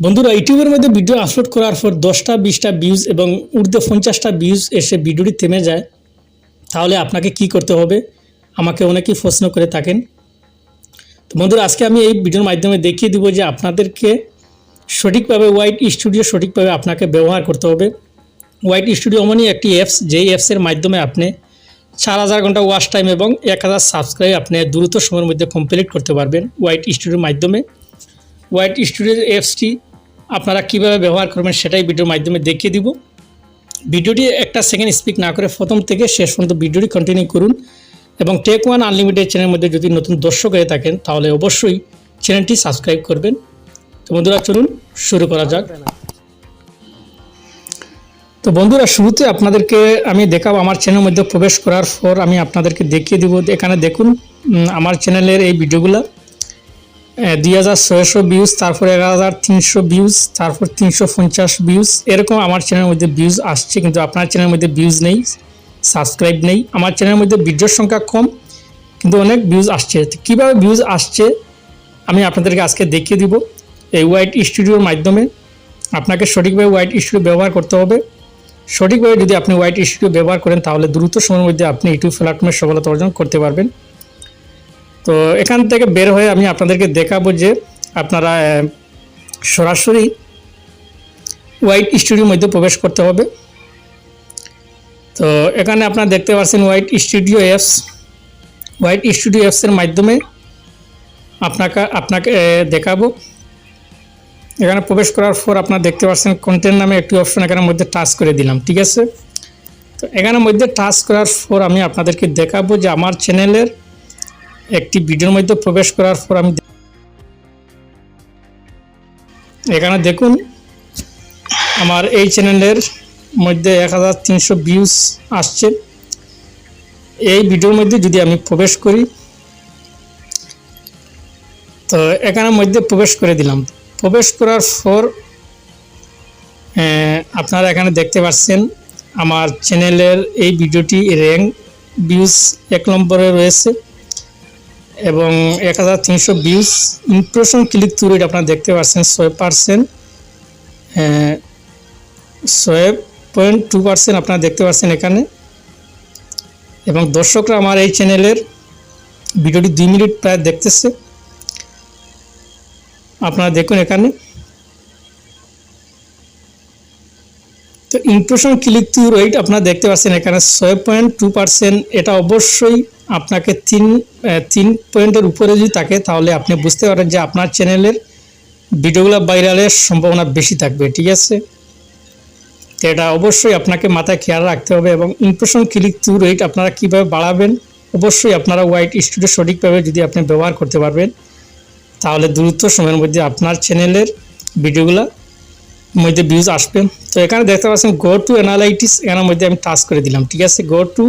বন্ধুরা ইউটিউবের মধ্যে ভিডিও আপলোড করার পর 10টা 20টা ভিউজ এবং ঊর্ধ্বে 50টা ভিউজ এসে ভিডিওটি থেমে যায়, তাহলে আপনাকে কি করতে হবে? আমাকে অনেকেই প্রশ্ন করে থাকেন। তো বন্ধুরা আজকে আমি এই ভিডিওর মাধ্যমে দেখিয়ে দিব যে আপনাদেরকে সঠিকভাবে ওয়াইট স্টুডিও সঠিকভাবে আপনাকে ব্যবহার করতে হবে। ওয়াইট স্টুডিও এমনই একটি অ্যাপস, যেই অ্যাপসের মাধ্যমে আপনি 4000 ঘন্টা ওয়াচ টাইম এবং 1000 সাবস্ক্রাইব আপনি দ্রুত সময়ের মধ্যে কমপ্লিট করতে পারবেন ওয়াইট স্টুডিওর মাধ্যমে। ওয়াইট স্টুডিও অ্যাপসটি আপনারা কীভাবে ব্যবহার করবেন সেটাই ভিডিওর মাধ্যমে দেখিয়ে দিব। ভিডিওটি একটা সেকেন্ড স্পিক না করে প্রথম থেকে শেষ পর্যন্ত ভিডিওটি কন্টিনিউ করুন এবং টেক ওয়ান আনলিমিটেড চ্যানেলের মধ্যে যদি নতুন দর্শক হয়ে থাকেন তাহলে অবশ্যই চ্যানেলটি সাবস্ক্রাইব করবেন। তো বন্ধুরা চলুন শুরু করা যাক। তো বন্ধুরা শুরুতে আপনাদেরকে আমি দেখাবো আমার চ্যানেলের মধ্যে প্রবেশ করার পর আমি আপনাদেরকে দেখিয়ে দিব। এখানে দেখুন আমার চ্যানেলের এই ভিডিওগুলো 2600 ভিউজ, তারপর 11300 ভিউজ, তারপর 350 ভিউজ, এরকম আমার চ্যানেলের মধ্যে ভিউজ আসছে, কিন্তু আপনার চ্যানেলের মধ্যে ভিউজ নেই, সাবস্ক্রাইব নেই। আমার চ্যানেলের মধ্যে ভিডিওর সংখ্যা কম কিন্তু অনেক ভিউজ আসছে। কীভাবে ভিউজ আসছে আমি আপনাদেরকে আজকে দেখিয়ে দিব। এই ওয়াইট স্টুডিওর মাধ্যমে আপনাকে সঠিকভাবে ওয়াইট স্টুডিও ব্যবহার করতে হবে। সঠিকভাবে যদি আপনি ওয়াইট স্টুডিও ব্যবহার করেন তাহলে দ্রুত সময়ের মধ্যে আপনি ইউটিউব প্ল্যাটফর্মে সফলতা অর্জন করতে পারবেন। তো এখান থেকে বের হয়ে আমি আপনাদেরকে দেখাবো যে আপনারা সরাসরি ওয়াইট স্টুডিওর মধ্যে প্রবেশ করতে হবে। তো এখানে আপনারা দেখতে পাচ্ছেন white studio apps. White studio অ্যাপসের মাধ্যমে আপনাকে দেখাবো। এখানে প্রবেশ করার পর আপনারা দেখতে পাচ্ছেন কন্টেন্ট নামে একটি অপশন এখানের মধ্যে টাচ করে দিলাম, ঠিক আছে। তো এখানের মধ্যে টাচ করার পর আমি আপনাদেরকে দেখাবো যে আমার চ্যানেলের একটি ভিডিওর মধ্যে প্রবেশ করার পর আমি এখানে দেখুন আমার এই চ্যানেলের মধ্যে 1300 ভিউজ আসছে। এই ভিডিওর মধ্যে যদি আমি প্রবেশ করি, তো এখানের মধ্যে প্রবেশ করে দিলাম। প্রবেশ করার পর আপনারা এখানে দেখতে পাচ্ছেন আমার চ্যানেলের এই ভিডিওটি র্যাঙ্ক ভিউজ 1 নম্বরে রয়েছে এবং 1300 views. Impression click through rate আপনারা দেখতে পাচ্ছেন 6%, 6.2% আপনারা দেখতে পাচ্ছেন এখানে। এবং দর্শকরা আমার এই চ্যানেলের ভিডিওটি 2 মিনিট প্রায় দেখতেছে। আপনারা দেখুন এখানে। তো ইমপ্রেশন ক্লিক থ্রু রেট আপনারা দেখতে পাচ্ছেন এখানে 6.2%। এটা অবশ্যই আপনাকে 3 পয়েন্টের উপরে যদি থাকে তাহলে আপনি বুঝতে পারেন যে আপনার চ্যানেলের ভিডিওগুলো ভাইরালের সম্ভাবনা বেশি থাকবে, ঠিক আছে। তো এটা অবশ্যই আপনাকে মাথায় খেয়াল রাখতে হবে। এবং ইমপ্রেশন ক্লিক থ্রু রেট আপনারা কীভাবে বাড়াবেন, অবশ্যই আপনারা ওয়াইট স্টুডিও সঠিকভাবে যদি আপনি ব্যবহার করতে পারবেন তাহলে দ্রুত সময়ের মধ্যে আপনার চ্যানেলের ভিডিওগুলোর মধ্যে ভিউজ আসবে। তো এখানে দেখতে পাচ্ছেন গো টু অ্যানালাইটিক্স, এখানের মধ্যে আমি টাচ করে দিলাম, ঠিক আছে। গো টু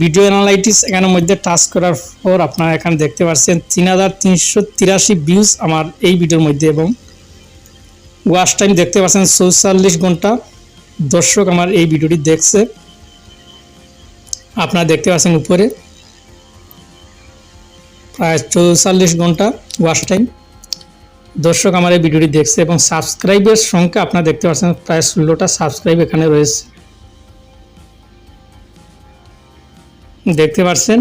ভিডিও অ্যানালাইটিক্স এখানের মধ্যে টাচ করার পর আপনারা এখানে দেখতে পাচ্ছেন 3383 ভিউজ আমার এই ভিডিওর মধ্যে এবং ওয়াচ টাইম দেখতে পাচ্ছেন 44 ঘন্টা দর্শক আমার এই ভিডিওটি দেখছে। আপনারা দেখতে পাচ্ছেন উপরে প্রায় 44 ঘন্টা ওয়াচ টাইম দর্শক আমার এই ভিডিওটি দেখছে এবং সাবস্ক্রাইবের সংখ্যা আপনারা দেখতে পাচ্ছেন প্রায় 16টা সাবস্ক্রাইব এখানে রয়েছে, দেখতে পাচ্ছেন।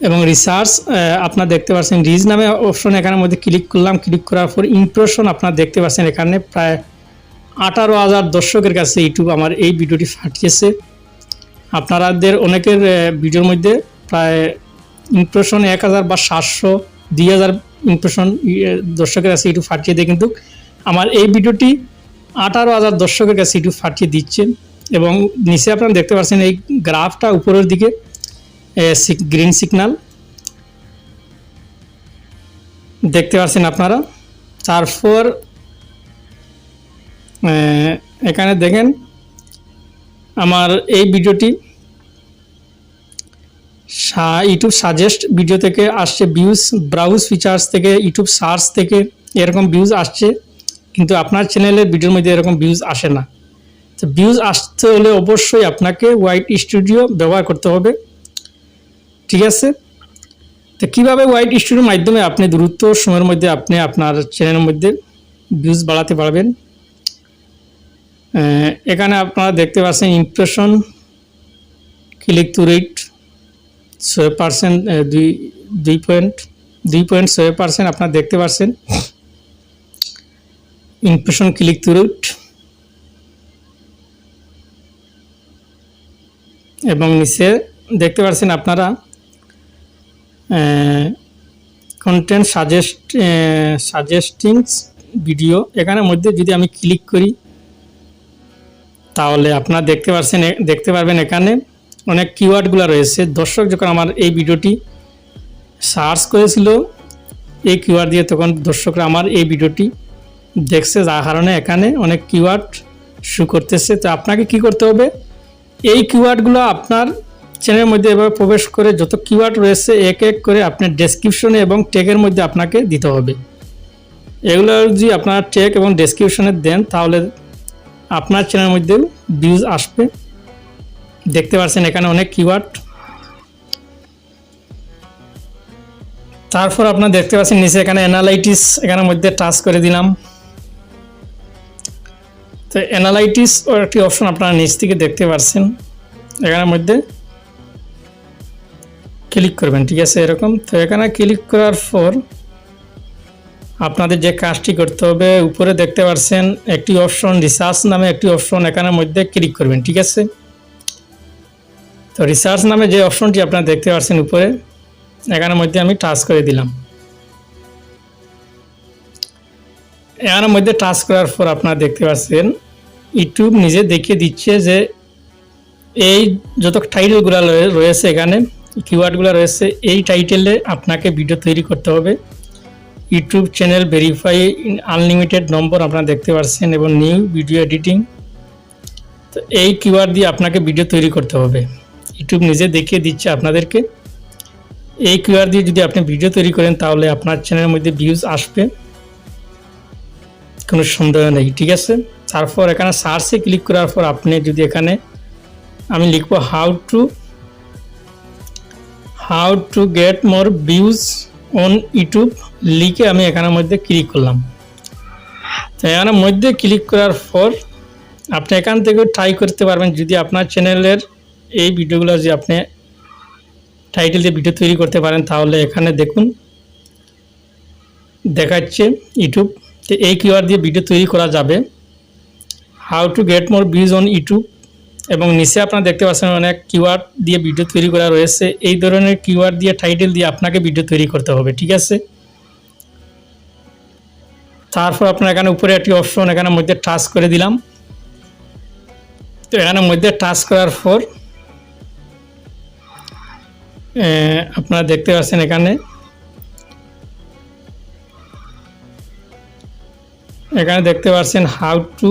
এবং রিসার্চ আপনারা দেখতে পাচ্ছেন রিজ নামে অপশন এখানের মধ্যে ক্লিক করলাম। ক্লিক করার পর ইমপ্রেশন আপনারা দেখতে পাচ্ছেন এখানে প্রায় 18,000 দর্শকের কাছে ইউটিউব আমার এই ভিডিওটি পাঠিয়েছে। আপনাদের অনেকের ভিডিওর মধ্যে প্রায় ইমপ্রেশন 1000 বা 700 2000 ইমপ্রেশন দর্শকের কাছে ইউটিউব পাঠিয়ে দেয়, কিন্তু আমার এই ভিডিওটি 18,000 দর্শকের কাছে ইউটিউব পাঠিয়ে দিচ্ছে। এবং নিচে আপনারা দেখতে পাচ্ছেন এই গ্রাফটা উপরের দিকে গ্রিন সিগন্যাল দেখতে পাচ্ছেন আপনারা। তারপর এখানে দেখেন আমার এই ভিডিওটি ইউটিউব সাজেস্ট ভিডিও থেকে আসছে ভিউজ, ব্রাউজ ফিচার্স থেকে, ইউটিউব সার্চ থেকে এরকম ভিউজ আসছে, কিন্তু আপনার চ্যানেলের ভিডিওর মধ্যে এরকম ভিউজ আসে না। তো ভিউজ আসতে হলে অবশ্যই আপনাকে ওয়াইট স্টুডিও ব্যবহার করতে হবে, ঠিক আছে। তো কীভাবে হোয়াইট স্টোরির মাধ্যমে আপনি দ্রুত সময়ের মধ্যে আপনি আপনার চ্যানেলের মধ্যে ভিউজ বাড়াতে পারবেন। এখানে আপনারা দেখতে পাচ্ছেন ইমপ্রেশন ক্লিক থ্রু রেট 6%, 2.6% আপনারা দেখতে পাচ্ছেন ইমপ্রেশন ক্লিক থ্রু রেট। এবং নিচে দেখতে পাচ্ছেন আপনারা কন্টেন্ট সাজেস্টিংস ভিডিও। এখানের মধ্যে যদি আমি ক্লিক করি তাহলে আপনারা দেখতে পারবেন এখানে অনেক কিওয়ার্ডগুলো রয়েছে। দর্শক যখন আমার এই ভিডিওটি সার্চ করেছিল এই কিওয়ার্ড দিয়ে, তখন দর্শকরা আমার এই ভিডিওটি দেখছে, যার কারণে এখানে অনেক কিওয়ার্ড শো করতেছে। তো আপনাকে কি করতে হবে, এই কিওয়ার্ডগুলো আপনার চ্যানেলের মধ্যে এভাবে প্রবেশ করে যত কিওয়ার্ড রয়েছে এক এক করে আপনার ডেসক্রিপশনে এবং ট্যাগের মধ্যে আপনাকে দিতে হবে। এগুলো যদি আপনারা ট্যাগ এবং ডেসক্রিপশনে দেন তাহলে আপনার চ্যানেলের মধ্যে ভিউজ আসবে। দেখতে পাচ্ছেন এখানে অনেক কিওয়ার্ড। তারপর আপনারা দেখতে পাচ্ছেন নিচে এখানে অ্যানালাইটিস, এখানের মধ্যে টাচ করে দিলাম। তো অ্যানালাইটিস ওর একটি অপশন আপনারা নিচ থেকে দেখতে পাচ্ছেন, এখানের মধ্যে ক্লিক করবেন, ঠিক আছে এরকম। তো এখানে ক্লিক করার পর আপনাদের যে কাজটি করতে হবে, উপরে দেখতে পাচ্ছেন একটি অপশন রিসার্চ নামে একটি অপশন, এখানের মধ্যে ক্লিক করবেন, ঠিক আছে। তো রিসার্চ নামে যে অপশনটি আপনারা দেখতে পাচ্ছেন উপরে, এখানের মধ্যে আমি টাচ করে দিলাম। এখানের মধ্যে টাচ করার পর আপনারা দেখতে পাচ্ছেন ইউটিউব নিজে দেখিয়ে দিচ্ছে যে এই যত টাইটেলগুলো রয়েছে, এখানে কিওয়ার্ডগুলো রয়েছে, এই টাইটেলে আপনাকে ভিডিও তৈরি করতে হবে। ইউটিউব চ্যানেল ভেরিফাই আনলিমিটেড নম্বর আপনারা দেখতে পাচ্ছেন এবং নিউ ভিডিও এডিটিং। তো এই কিওয়ার্ড দিয়ে আপনাকে ভিডিও তৈরি করতে হবে। ইউটিউব নিজে দেখিয়ে দিচ্ছে আপনাদেরকে। এই কিওয়ার্ড দিয়ে যদি আপনি ভিডিও তৈরি করেন তাহলে আপনার চ্যানেলের মধ্যে ভিউজ আসবে, কোনো সন্দেহ নেই, ঠিক আছে। তারপর এখানে সার্চে ক্লিক করার পর আপনি যদি এখানে আমি লিখব how to get more views on YouTube লিখে আমি এখানের মধ্যে ক্লিক করলাম। তো এখানের মধ্যে ক্লিক করার পর আপনি এখান থেকে ট্রাই করতে পারবেন। যদি আপনার চ্যানেলের এই ভিডিওগুলো যদি আপনি টাইটেল দিয়ে ভিডিও তৈরি করতে পারেন তাহলে এখানে দেখুন দেখাচ্ছে ইউটিউব। তো এই কিওয়ার্ড দিয়ে ভিডিও তৈরি করা যাবে, how to get more views on YouTube. এবং নিচে আপনারা দেখতে পাচ্ছেন অনেক কিওয়ার্ড দিয়ে ভিডিও তৈরি করা রয়েছে। এই ধরনের কিওয়ার্ড দিয়ে টাইটেল দিয়ে আপনাকে ভিডিও তৈরি করতে হবে, ঠিক আছে। তারপর আপনার এখানে উপরে একটি অপশন, এখানের মধ্যে টাচ করে দিলাম। তো এখানের মধ্যে টাচ করার পর আপনারা দেখতে পাচ্ছেন এখানে দেখতে পাচ্ছেন how to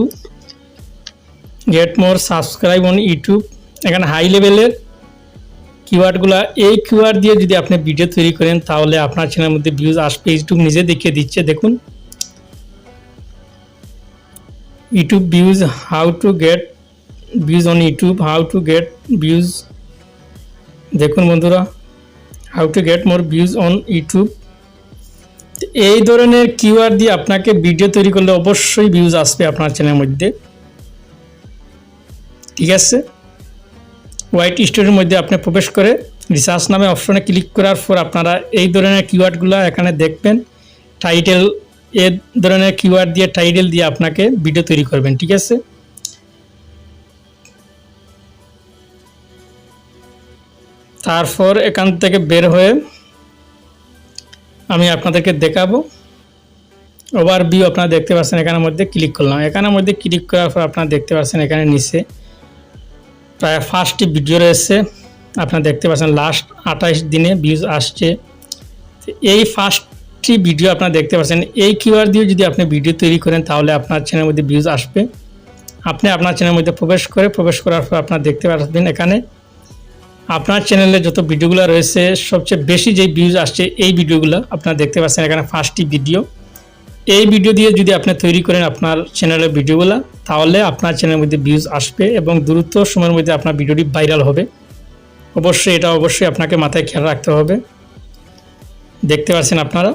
get more subscribe on YouTube. এখানে হাই লেভেলের কিওয়ার্ডগুলো, এই কিওয়ার্ড দিয়ে যদি আপনি ভিডিও তৈরি করেন তাহলে আপনার চ্যানেলের মধ্যে ভিউজ আসবে। ইউটিউব নিজে দেখিয়ে দিচ্ছে, দেখুন YouTube views, how to get views on YouTube, how to get views. দেখুন বন্ধুরা, how to get more views on YouTube. এই ধরনের কিওয়ার্ড দিয়ে আপনাকে ভিডিও তৈরি করলে অবশ্যই ভিউজ আসবে আপনার চ্যানেলের মধ্যে, ঠিক আছে। হোয়াইট স্টোরির মধ্যে আপনি প্রবেশ করে রিসার্চ নামে অপশনে ক্লিক করার পর আপনারা এই ধরনের কিওয়ার্ডগুলো এখানে দেখবেন। টাইটেল, এই ধরনের কিওয়ার্ড দিয়ে টাইটেল দিয়ে আপনাকে ভিডিও তৈরি করবেন, ঠিক আছে। তারপর এখান থেকে বের হয়ে আমি আপনাদেরকে দেখাবো ওভারভিউ। আপনারা দেখতে পাচ্ছেন এখানের মধ্যে ক্লিক করলাম। এখানের মধ্যে ক্লিক করার পর আপনারা দেখতে পাচ্ছেন এখানে নিচে প্রায় 5টি ভিডিও রয়েছে। আপনারা দেখতে পাচ্ছেন লাস্ট 28 দিনে ভিউজ আসছে। এই 5টি ভিডিও আপনারা দেখতে পাচ্ছেন। এই কিওয়ার্ড দিয়ে যদি আপনি ভিডিও তৈরি করেন তাহলে আপনার চ্যানেলের মধ্যে ভিউজ আসবে। আপনি আপনার চ্যানেলের মধ্যে প্রবেশ করার পর আপনারা দেখতে পাচ্ছেন এখানে আপনার চ্যানেলে যত ভিডিওগুলো রয়েছে সবচেয়ে বেশি যে ভিউজ আসছে এই ভিডিওগুলো আপনারা দেখতে পাচ্ছেন। এখানে 5টি ভিডিও, এই ভিডিও দিয়ে যদি আপনি তৈরি করেন আপনার চ্যানেলের ভিডিওগুলো তাহলে আপনার চ্যানেলের মধ্যে ভিউজ আসবে এবং দ্রুত সময়ের মধ্যে আপনার ভিডিওটি ভাইরাল হবে। অবশ্যই এটা আপনাকে মাথায় খেয়াল রাখতে হবে। দেখতে পাচ্ছেন আপনারা।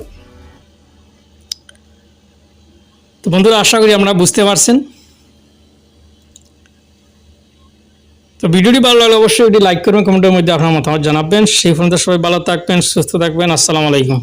তো বন্ধুরা, আশা করি আপনারা বুঝতে পারছেন। তো ভিডিওটি ভালো লাগলে অবশ্যই এটি লাইক করবেন, কমেন্টের মধ্যে আপনার মতামত জানাবেন। সেই পর্যন্ত সবাই ভালো থাকবেন, সুস্থ থাকবেন। আসসালামু আলাইকুম।